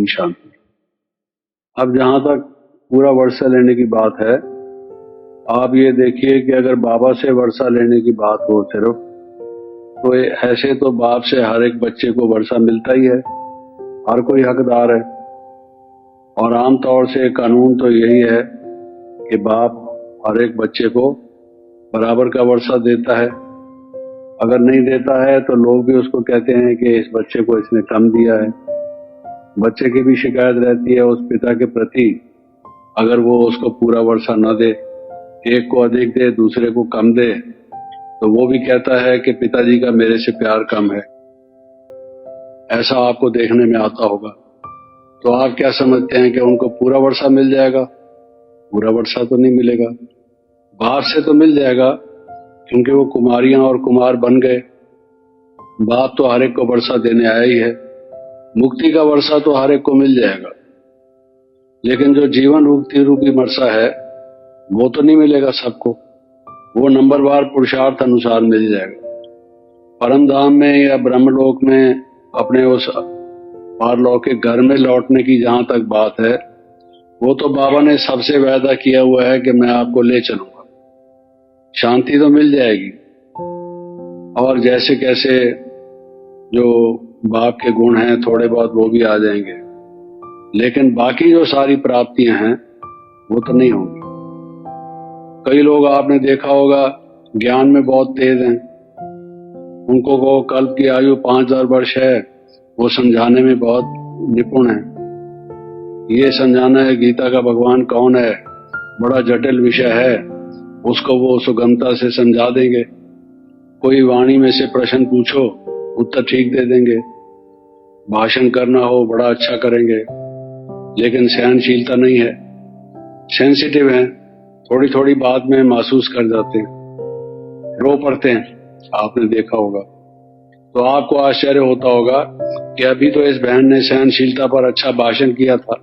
शांति। अब जहां तक पूरा वर्षा लेने की बात है, आप ये देखिए कि अगर बाबा से वर्षा लेने की बात हो सिर्फ, तो ऐसे तो बाप से हर एक बच्चे को वर्षा मिलता ही है, हर कोई हकदार है। और आम तौर से कानून तो यही है कि बाप हर एक बच्चे को बराबर का वर्षा देता है। अगर नहीं देता है तो लोग भी उसको कहते हैं कि इस बच्चे को इसने कम दिया है। बच्चे की भी शिकायत रहती है उस पिता के प्रति, अगर वो उसको पूरा वर्षा न दे, एक को अधिक दे दूसरे को कम दे, तो वो भी कहता है कि पिताजी का मेरे से प्यार कम है। ऐसा आपको देखने में आता होगा। तो आप क्या समझते हैं कि उनको पूरा वर्षा मिल जाएगा? पूरा वर्षा तो नहीं मिलेगा। बाप से तो मिल जाएगा, क्योंकि वो कुमारियां और कुमार बन गए। बाप तो हर एक को वर्षा देने आया ही है। मुक्ति का वर्षा तो हर एक को मिल जाएगा, लेकिन जो जीवन मुक्ति रूपी वर्षा है वो तो नहीं मिलेगा सबको। वो नंबरवार पुरुषार्थ अनुसार मिल जाएगा। परम धाम में या ब्रह्मलोक में अपने उस पारलौकिक घर में लौटने की जहां तक बात है, वो तो बाबा ने सबसे वायदा किया हुआ है कि मैं आपको ले चलूंगा। शांति तो मिल जाएगी, और जैसे कैसे जो बाप के गुण हैं थोड़े बहुत वो भी आ जाएंगे, लेकिन बाकी जो सारी प्राप्तियां हैं वो तो नहीं होंगी। कई लोग आपने देखा होगा ज्ञान में बहुत तेज हैं, उनको को कल्प की आयु 5000 वर्ष है, वो समझाने में बहुत निपुण है। ये समझाना है गीता का भगवान कौन है, बड़ा जटिल विषय है, उसको वो सुगमता से समझा देंगे। कोई वाणी में से प्रश्न पूछो, उत्तर ठीक दे देंगे। भाषण करना हो बड़ा अच्छा करेंगे, लेकिन सहनशीलता नहीं है, सेंसिटिव है, थोड़ी थोड़ी बात में महसूस कर जाते हैं, रो पड़ते हैं, आपने देखा होगा। तो आपको आश्चर्य होता होगा कि अभी तो इस बहन ने सहनशीलता पर अच्छा भाषण किया था,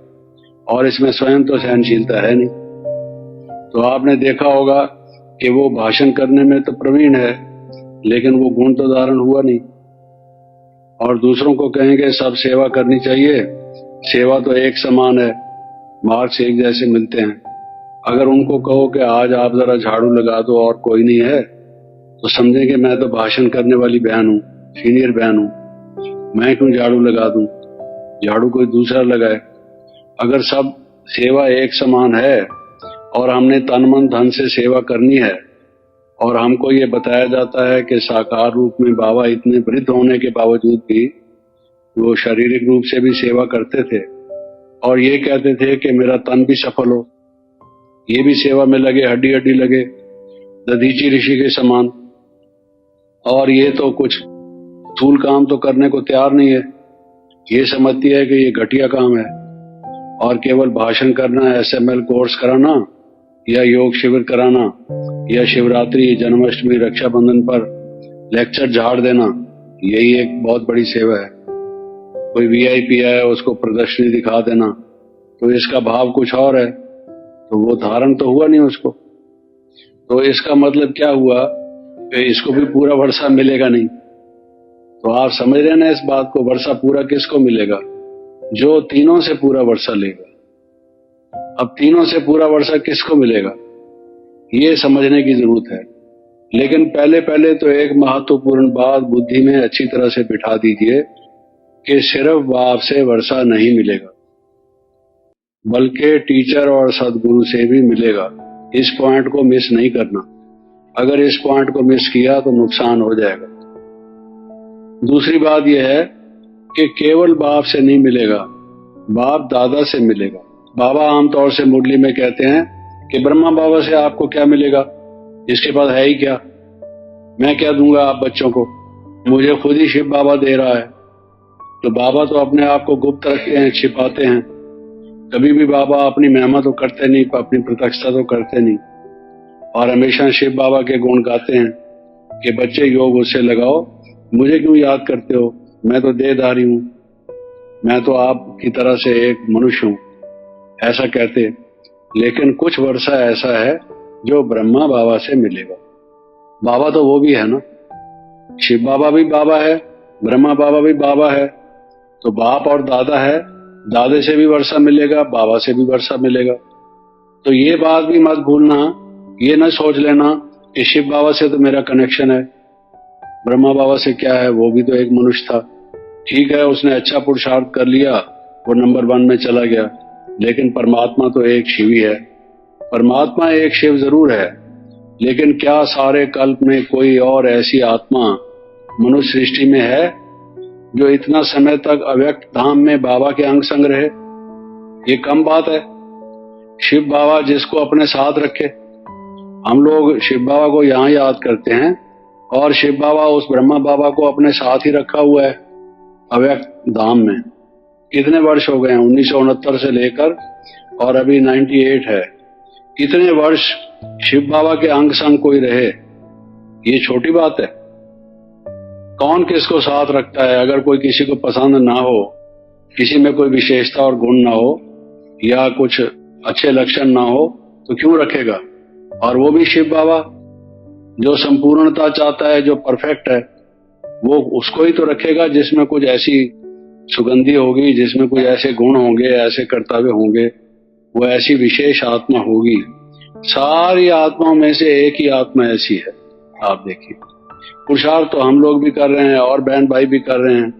और इसमें स्वयं तो सहनशीलता है नहीं। तो आपने देखा होगा कि वो भाषण करने में तो प्रवीण है, लेकिन वो गुण तो धारण हुआ नहीं। और दूसरों को कहेंगे सब सेवा करनी चाहिए, सेवा तो एक समान है, मार्क्स एक जैसे मिलते हैं। अगर उनको कहो कि आज आप जरा झाड़ू लगा दो और कोई नहीं है, तो समझेंगे मैं तो भाषण करने वाली बहन हूँ, सीनियर बहन हूँ, मैं क्यों झाड़ू लगा दूं, झाड़ू कोई दूसरा लगाए। अगर सब सेवा एक समान है और हमने तन मन धन से सेवा करनी है, और हमको ये बताया जाता है कि साकार रूप में बाबा इतने वृद्ध होने के बावजूद भी वो शारीरिक रूप से भी सेवा करते थे, और ये कहते थे कि मेरा तन भी सफल हो, ये भी सेवा में लगे, हड्डी हड्डी लगे, दधीची ऋषि के समान। और ये तो कुछ स्थूल काम तो करने को तैयार नहीं है, ये समझती है कि ये घटिया काम है, और केवल भाषण करना, SML कोर्स कराना, या योग शिविर कराना, या शिवरात्रि, जन्माष्टमी, रक्षाबंधन पर लेक्चर झाड़ देना, यही एक बहुत बड़ी सेवा है। कोई VIP आया उसको प्रदर्शनी दिखा देना, तो इसका भाव कुछ और है, तो वो धारण तो हुआ नहीं उसको। तो इसका मतलब क्या हुआ कि इसको भी पूरा वर्षा मिलेगा नहीं। तो आप समझ रहे हैं ना इस बात को, वर्षा पूरा किसको मिलेगा? जो तीनों से पूरा वर्षा लेगा। अब तीनों से पूरा वर्षा किसको मिलेगा, ये समझने की जरूरत है। लेकिन पहले तो एक महत्वपूर्ण बात बुद्धि में अच्छी तरह से बिठा दीजिए कि सिर्फ बाप से वर्षा नहीं मिलेगा, बल्कि टीचर और सदगुरु से भी मिलेगा। इस पॉइंट को मिस नहीं करना। अगर इस पॉइंट को मिस किया तो नुकसान हो जाएगा। दूसरी बात यह है कि केवल बाप से नहीं मिलेगा, बाप दादा से मिलेगा। बाबा आमतौर से मुरली में कहते हैं कि ब्रह्मा बाबा से आपको क्या मिलेगा, इसके पास है ही क्या, मैं क्या दूंगा आप बच्चों को, मुझे खुद ही शिव बाबा दे रहा है। तो बाबा तो अपने आप को गुप्त रखते हैं, छिपाते हैं। कभी भी बाबा अपनी महिमा तो करते नहीं, अपनी प्रत्यक्षता तो करते नहीं, और हमेशा शिव बाबा के गुण गाते हैं कि बच्चे योग उससे लगाओ, मुझे क्यों याद करते हो, मैं तो देहधारी हूं, मैं तो आपकी तरह से एक मनुष्य हूं, ऐसा कहते। लेकिन कुछ वर्षा ऐसा है जो ब्रह्मा बाबा से मिलेगा। बाबा तो वो भी है ना, शिव बाबा भी बाबा है, ब्रह्मा बाबा भी बाबा है, तो बाप और दादा है, दादे से भी वर्षा मिलेगा, बाबा से भी वर्षा मिलेगा। तो ये बात भी मत भूलना, ये न सोच लेना कि शिव बाबा से तो मेरा कनेक्शन है, ब्रह्मा बाबा से क्या है, वो भी तो एक मनुष्य था। ठीक है, उसने अच्छा पुरुषार्थ कर लिया, वो नंबर 1 में चला गया, लेकिन परमात्मा तो एक शिव ही है। परमात्मा एक शिव जरूर है, लेकिन क्या सारे कल्प में कोई और ऐसी आत्मा मनुष्य सृष्टि में है जो इतना समय तक अव्यक्त धाम में बाबा के अंग संग रहे? ये कम बात है। शिव बाबा जिसको अपने साथ रखे, हम लोग शिव बाबा को यहाँ याद करते हैं और शिव बाबा उस ब्रह्मा बाबा को अपने साथ ही रखा हुआ है अव्यक्त धाम में। कितने वर्ष हो गए हैं, 1969 से लेकर और अभी 98 है। कितने वर्ष शिव बाबा के अंग संग कोई रहे, ये छोटी बात है। कौन किसको साथ रखता है? अगर कोई किसी को पसंद ना हो, किसी में कोई विशेषता और गुण ना हो या कुछ अच्छे लक्षण ना हो, तो क्यों रखेगा? और वो भी शिव बाबा जो संपूर्णता चाहता है, जो परफेक्ट है, वो उसको ही तो रखेगा जिसमें कुछ ऐसी सुगंधी होगी, जिसमें कुछ ऐसे गुण होंगे, ऐसे कर्तव्य होंगे, वो ऐसी विशेष आत्मा होगी। सारी आत्माओं में से एक ही आत्मा ऐसी है। आप देखिए, पुरुषार्थ तो हम लोग भी कर रहे हैं और बहन भाई भी कर रहे हैं,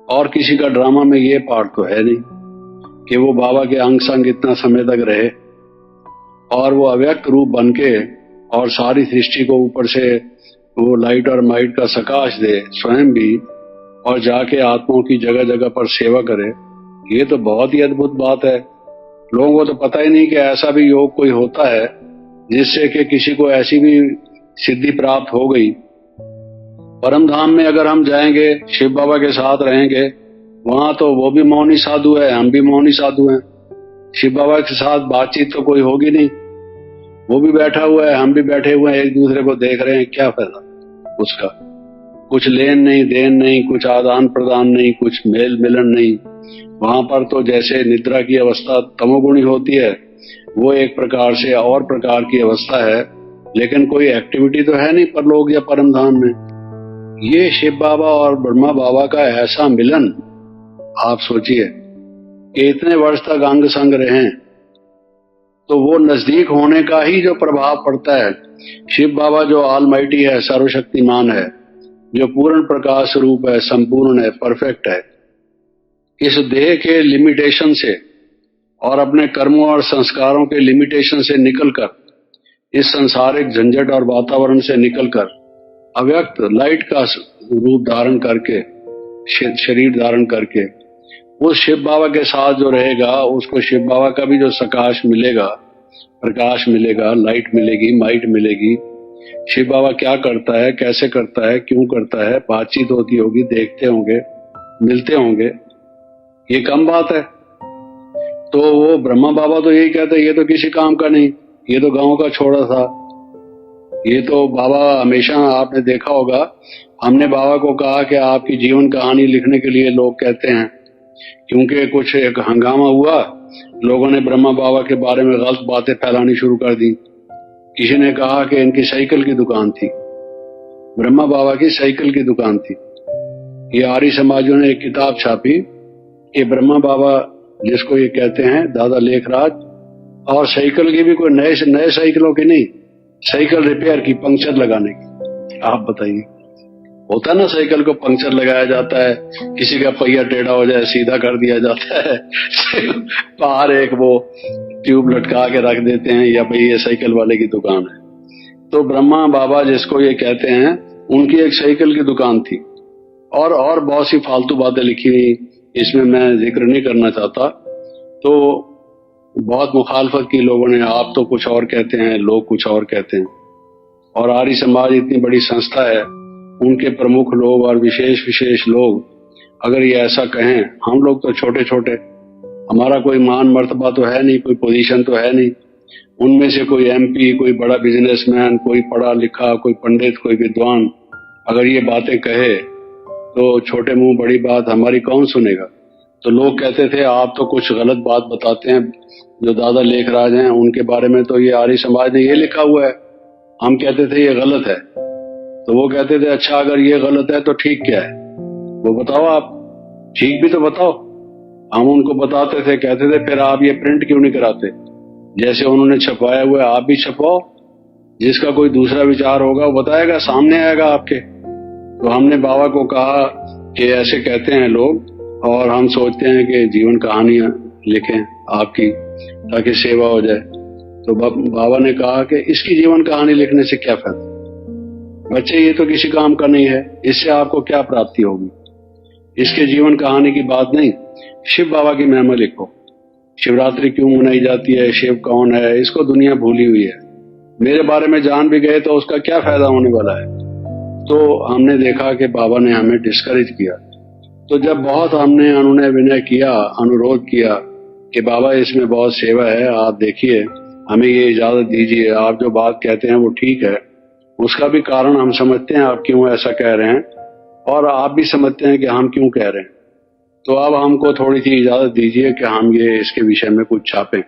और किसी का ड्रामा में ये पार्ट तो है नहीं कि वो बाबा के अंग संग इतना समय तक रहे और वो अव्यक्त रूप बन के और सारी सृष्टि को ऊपर से वो लाइट और माइट का सकाश दे स्वयं भी, और जाके आत्माओं की जगह जगह पर सेवा करे। ये तो बहुत ही अद्भुत बात है। लोगों को तो पता ही नहीं कि ऐसा भी योग कोई होता है जिससे कि किसी को ऐसी भी सिद्धि प्राप्त हो गई। परम धाम में अगर हम जाएंगे, शिव बाबा के साथ रहेंगे, वहां तो वो भी मौनी साधु है, हम भी मौनी साधु हैं। शिव बाबा के साथ बातचीत तो कोई होगी नहीं, वो भी बैठा हुआ है, हम भी बैठे हुए हैं, एक दूसरे को देख रहे हैं, क्या फायदा उसका? कुछ लेन नहीं देन नहीं, कुछ आदान प्रदान नहीं, कुछ मेल मिलन नहीं। वहां पर तो जैसे निद्रा की अवस्था तमोगुणी होती है, वो एक प्रकार से और प्रकार की अवस्था है, लेकिन कोई एक्टिविटी तो है नहीं परलोक या परम धाम में। ये शिव बाबा और ब्रह्मा बाबा का ऐसा मिलन, आप सोचिए कि इतने वर्ष तक अंग संग रहे, तो वो नजदीक होने का ही जो प्रभाव पड़ता है। शिव बाबा जो ऑलमाइटी है, सर्वशक्तिमान है, जो पूर्ण प्रकाश रूप है, संपूर्ण है, परफेक्ट है, इस देह के लिमिटेशन से और अपने कर्मों और संस्कारों के लिमिटेशन से निकलकर, इस संसारिक झंझट और वातावरण से निकलकर अव्यक्त लाइट का रूप धारण करके, शरीर धारण करके, उस शिव बाबा के साथ जो रहेगा, उसको शिव बाबा का भी जो सकाश मिलेगा, प्रकाश मिलेगा, लाइट मिलेगी, माइट मिलेगी। शिव बाबा क्या करता है, कैसे करता है, क्यों करता है, बातचीत होती होगी, देखते होंगे, मिलते होंगे, ये कम बात है। तो वो ब्रह्मा बाबा तो यही कहते हैं, ये तो किसी काम का नहीं, ये तो गांव का छोड़ा था। ये तो बाबा हमेशा, आपने देखा होगा, हमने बाबा को कहा कि आपकी जीवन कहानी लिखने के लिए लोग कहते हैं, क्योंकि कुछ एक हंगामा हुआ, लोगों ने ब्रह्मा बाबा के बारे में गलत बातें फैलानी शुरू कर दी। किसी ने कहा कि इनकी साइकिल की दुकान थी, ब्रह्मा बाबा की साइकिल की दुकान थी। ये आर्य समाजों ने एक किताब छापी कि ब्रह्मा बाबा, जिसको ये कहते हैं दादा लेखराज, और साइकिल की भी कोई नए साइकिलों की नहीं, साइकिल रिपेयर की, पंक्चर लगाने की। आप बताइए, होता है ना, साइकिल को पंक्चर लगाया जाता है, किसी का पहिया टेढ़ा हो जाए सीधा कर दिया जाता है, बाहर एक वो ट्यूब लटका के रख देते हैं, या भाई ये साइकिल वाले की दुकान है। तो ब्रह्मा बाबा जिसको ये कहते हैं, उनकी एक साइकिल की दुकान थी, और बहुत सी फालतू बातें लिखी हुई, इसमें मैं जिक्र नहीं करना चाहता। तो बहुत मुखालफत की लोगों ने, आप तो कुछ और कहते हैं, लोग कुछ और कहते हैं। और आर्य समाज इतनी बड़ी संस्था है, उनके प्रमुख लोग और विशेष लोग अगर ये ऐसा कहें, हम लोग तो छोटे छोटे, हमारा कोई मान मर्तबा तो है नहीं, कोई पोजीशन तो है नहीं। उनमें से कोई MP, कोई बड़ा बिजनेसमैन, कोई पढ़ा लिखा, कोई पंडित, कोई विद्वान अगर ये बातें कहे, तो छोटे मुंह बड़ी बात, हमारी कौन सुनेगा? तो लोग कहते थे, आप तो कुछ गलत बात बताते हैं, जो दादा लेखराज हैं उनके बारे में तो ये आर्य समाज ने ये लिखा हुआ है, हम कहते थे ये गलत है। तो वो कहते थे, अच्छा अगर ये गलत है तो ठीक क्या है, वो बताओ, आप ठीक भी तो बताओ। हम उनको बताते थे, कहते थे फिर आप ये प्रिंट क्यों नहीं कराते, जैसे उन्होंने छपवाया हुआ है आप भी छपवाओ, जिसका कोई दूसरा विचार होगा वो बताएगा, सामने आएगा आपके। तो हमने बाबा को कहा कि ऐसे कहते हैं लोग और हम सोचते हैं कि जीवन कहानियां लिखें आपकी ताकि सेवा हो जाए। तो बाबा ने कहा कि इसकी जीवन कहानी लिखने से क्या फायदा, बच्चे ये तो किसी काम का नहीं है, इससे आपको क्या प्राप्ति होगी, इसके जीवन कहानी की बात नहीं, शिव बाबा की महिमा लिखो। शिवरात्रि क्यों मनाई जाती है, शिव कौन है, इसको दुनिया भूली हुई है, मेरे बारे में जान भी गए तो उसका क्या फायदा होने वाला है। तो हमने देखा कि बाबा ने हमें डिस्करेज किया। तो जब बहुत हमने अनुनय विनय किया, अनुरोध किया कि बाबा इसमें बहुत सेवा है, आप देखिए हमें ये इजाजत दीजिए, आप जो बात कहते हैं वो ठीक है, उसका भी कारण हम समझते हैं आप क्यों ऐसा कह रहे हैं और आप भी समझते हैं कि हम क्यों कह रहे हैं, तो अब हमको थोड़ी सी इजाजत दीजिए कि हम ये इसके विषय में कुछ छापें।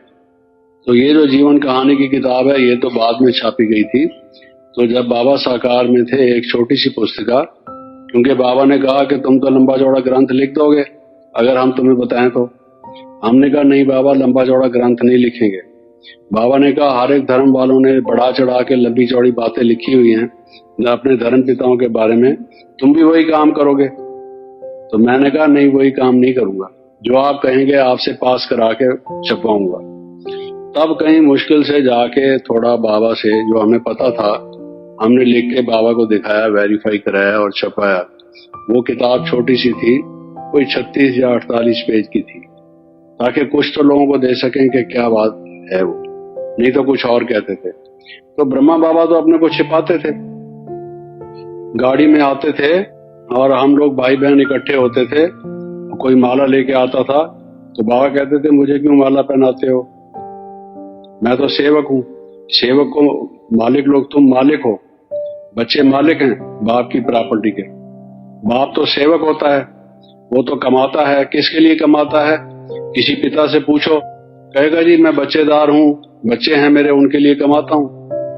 तो ये जो जीवन कहानी की किताब है ये तो बाद में छापी गई थी। तो जब बाबा साकार में थे एक छोटी सी पुस्तिका, क्योंकि बाबा ने कहा कि तुम तो लंबा चौड़ा ग्रंथ लिख दोगे अगर हम तुम्हें बताएं तो। हमने कहा नहीं बाबा, लंबा चौड़ा ग्रंथ नहीं लिखेंगे। बाबा ने कहा हर एक धर्म वालों ने बढ़ा चढ़ा के लंबी चौड़ी बातें लिखी हुई हैं अपने धर्म पिताओं के बारे में, तुम भी वही काम करोगे। तो मैंने कहा नहीं, वही काम नहीं करूंगा, जो आप कहेंगे आपसे पास करा के छपवाऊंगा। तब कहीं मुश्किल से जाके थोड़ा बाबा से जो हमें पता था हमने लिख के बाबा को दिखाया, वेरीफाई कराया और छपाया। वो किताब छोटी सी थी, कोई 36 या 48 पेज की थी, ताकि कुछ तो लोगों को दे सकें कि क्या बात है वो, नहीं तो कुछ और कहते थे। तो ब्रह्मा बाबा तो अपने को छिपाते थे, गाड़ी में आते थे और हम लोग भाई बहन इकट्ठे होते थे, कोई माला लेके आता था तो बाबा कहते थे मुझे क्यों माला पहनाते हो, मैं तो सेवक हूँ, सेवक को मालिक लोग, तुम मालिक हो, बच्चे मालिक हैं बाप की प्रॉपर्टी के। बाप तो सेवक होता है, वो तो कमाता है, किसके लिए कमाता है, किसी पिता से पूछो, कहेगा जी मैं बच्चेदार हूँ, बच्चे हैं मेरे, उनके लिए कमाता हूँ,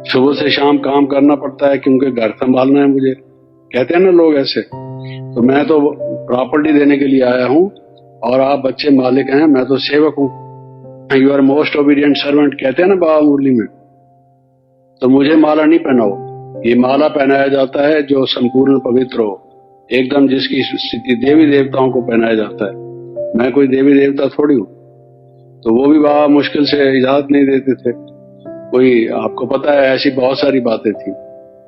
सुबह से शाम काम करना पड़ता है क्योंकि घर संभालना है मुझे, कहते हैं ना लोग ऐसे। तो मैं तो प्रॉपर्टी देने के लिए आया हूँ और आप बच्चे मालिक हैं, मैं तो सेवक हूँ, you are most obedient servant, कहते हैं ना बाबा मुरली में। तो मुझे माला नहीं पहनाओ, ये माला पहनाया जाता है जो संपूर्ण पवित्र हो, एकदम जिसकी स्थिति देवी देवताओं को पहनाया जाता है, मैं कोई देवी देवता थोड़ी हूँ। तो वो भी बाबा मुश्किल से इजाजत नहीं देते थे, कोई आपको पता है ऐसी बहुत सारी बातें थी,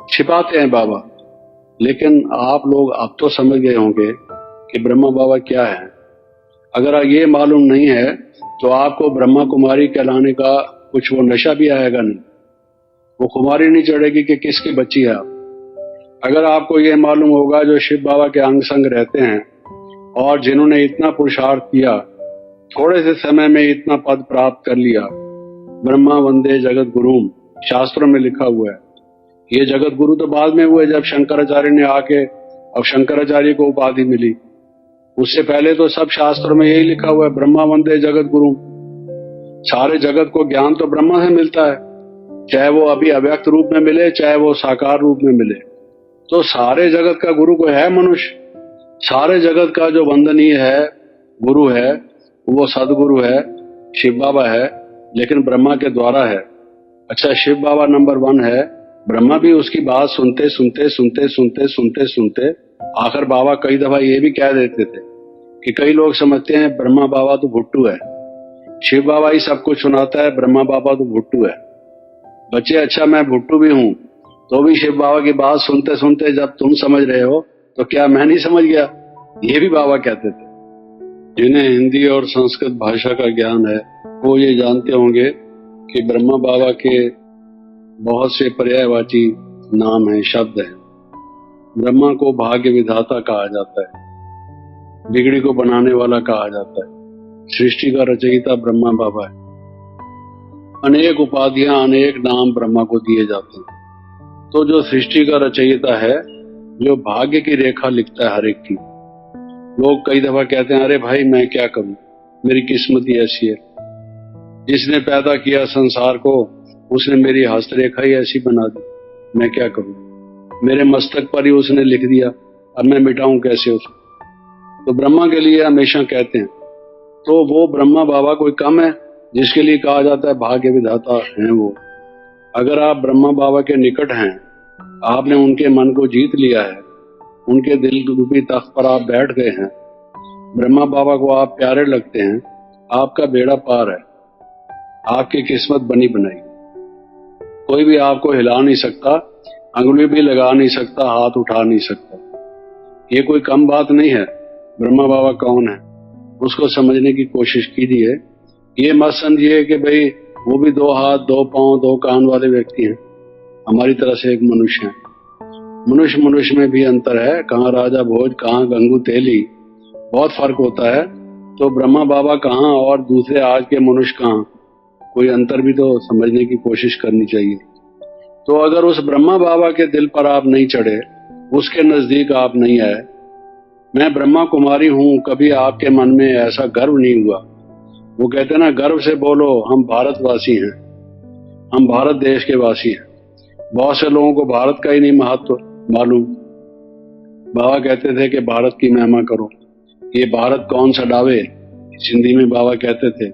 छिपाते हैं बाबा। लेकिन आप लोग अब तो समझ गए होंगे कि ब्रह्मा बाबा क्या है। अगर ये मालूम नहीं है तो आपको ब्रह्मा कुमारी कहलाने का कुछ वो नशा भी आएगा नहीं, वो कुमारी नहीं चढ़ेगी कि किसकी बच्ची है आप। अगर आपको ये मालूम होगा जो शिव बाबा के अंग संग रहते हैं और जिन्होंने इतना पुरुषार्थ किया, थोड़े से समय में इतना पद प्राप्त कर लिया, ब्रह्मा वंदे जगत गुरुम शास्त्रों में लिखा हुआ है। ये जगत गुरु तो बाद में हुए जब शंकराचार्य ने आके, अब शंकराचार्य को उपाधि मिली, उससे पहले तो सब शास्त्रों में यही लिखा हुआ है, ब्रह्मा वंदे जगत गुरु। सारे जगत को ज्ञान तो ब्रह्मा से मिलता है, चाहे वो अभी अव्यक्त रूप में मिले चाहे वो साकार रूप में मिले। तो सारे जगत का गुरु कोई है मनुष्य, सारे जगत का जो वंदनीय है गुरु है वो सदगुरु है, शिव बाबा है, लेकिन ब्रह्मा के द्वारा है। अच्छा, शिव बाबा नंबर 1 है, ब्रह्मा भी उसकी बात सुनते सुनते सुनते सुनते सुनते सुनते आखिर बाबा कई दफा ये भी कह देते थे कि कई लोग समझते हैं ब्रह्मा बाबा तो भुट्टू है, शिव बाबा ही सब कुछ सुनाता है, ब्रह्मा बाबा तो भुट्टू है। बच्चे अच्छा मैं भुट्टू भी हूं तो भी शिव बाबा की बात सुनते सुनते जब तुम समझ रहे हो तो क्या मैं नहीं समझ गया, ये भी बाबा कहते थे। जिन्हें हिंदी और संस्कृत भाषा का ज्ञान है वो ये जानते होंगे कि ब्रह्मा बाबा के बहुत से पर्यायवाची नाम हैं, शब्द हैं। ब्रह्मा को भाग्य विधाता कहा जाता है, बिगड़ी को बनाने वाला कहा जाता है, सृष्टि का रचयिता ब्रह्मा बाबा है। अनेक उपाधियां, अनेक नाम ब्रह्मा को दिए जाते हैं। तो जो सृष्टि का रचयिता है, जो भाग्य की रेखा लिखता है हर एक की, लोग कई दफा कहते हैं अरे भाई मैं क्या करूं, मेरी किस्मत ही ऐसी है, जिसने पैदा किया संसार को उसने मेरी हस्तरेखा ही ऐसी बना दी, मैं क्या करूं, मेरे मस्तक पर ही उसने लिख दिया, अब मैं मिटाऊं कैसे उसको। तो ब्रह्मा के लिए हमेशा कहते हैं तो वो ब्रह्मा बाबा कोई कम है जिसके लिए कहा जाता है भाग्य विधाता हैं वो? अगर आप ब्रह्मा बाबा के निकट हैं, आपने उनके मन को जीत लिया है, उनके दिल रूपी तख्त पर आप बैठ गए हैं, ब्रह्मा बाबा को आप प्यारे लगते हैं, आपका बेड़ा पार है, आपकी किस्मत बनी बनाई। कोई भी आपको हिला नहीं सकता, अंगुली भी लगा नहीं सकता, हाथ उठा नहीं सकता। ये कोई कम बात नहीं है। ब्रह्मा बाबा कौन है उसको समझने की कोशिश कीजिए। ये मत समझिए कि भाई वो भी 2 हाथ 2 पांव 2 कान वाले व्यक्ति हैं, हमारी तरह से एक मनुष्य है। मनुष्य मनुष्य में भी अंतर है, कहाँ राजा भोज कहाँ गंगू तेली, बहुत फर्क होता है। तो ब्रह्मा बाबा कहाँ और दूसरे आज के मनुष्य कहाँ, कोई अंतर भी तो समझने की कोशिश करनी चाहिए। तो अगर उस ब्रह्मा बाबा के दिल पर आप नहीं चढ़े, उसके नजदीक आप नहीं आए, मैं ब्रह्मा कुमारी हूं, कभी आपके मन में ऐसा गर्व नहीं हुआ। वो कहते हैं ना, गर्व से बोलो हम भारतवासी हैं, हम भारत देश के वासी हैं। बहुत से लोगों को भारत का ही नहीं महत्व मालूम। बाबा कहते थे कि भारत की महिमा करो, ये भारत कौन सा डावे, हिंदी में बाबा कहते थे।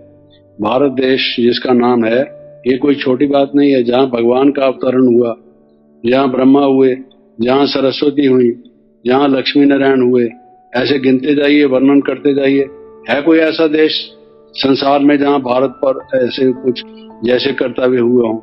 भारत देश जिसका नाम है, ये कोई छोटी बात नहीं है। जहाँ भगवान का अवतरण हुआ, जहाँ ब्रह्मा हुए, जहाँ सरस्वती हुई, जहाँ लक्ष्मी नारायण हुए, ऐसे गिनते जाइए, वर्णन करते जाइए। है कोई ऐसा देश संसार में जहाँ भारत पर ऐसे कुछ जैसे कर्तव्य हुए हों?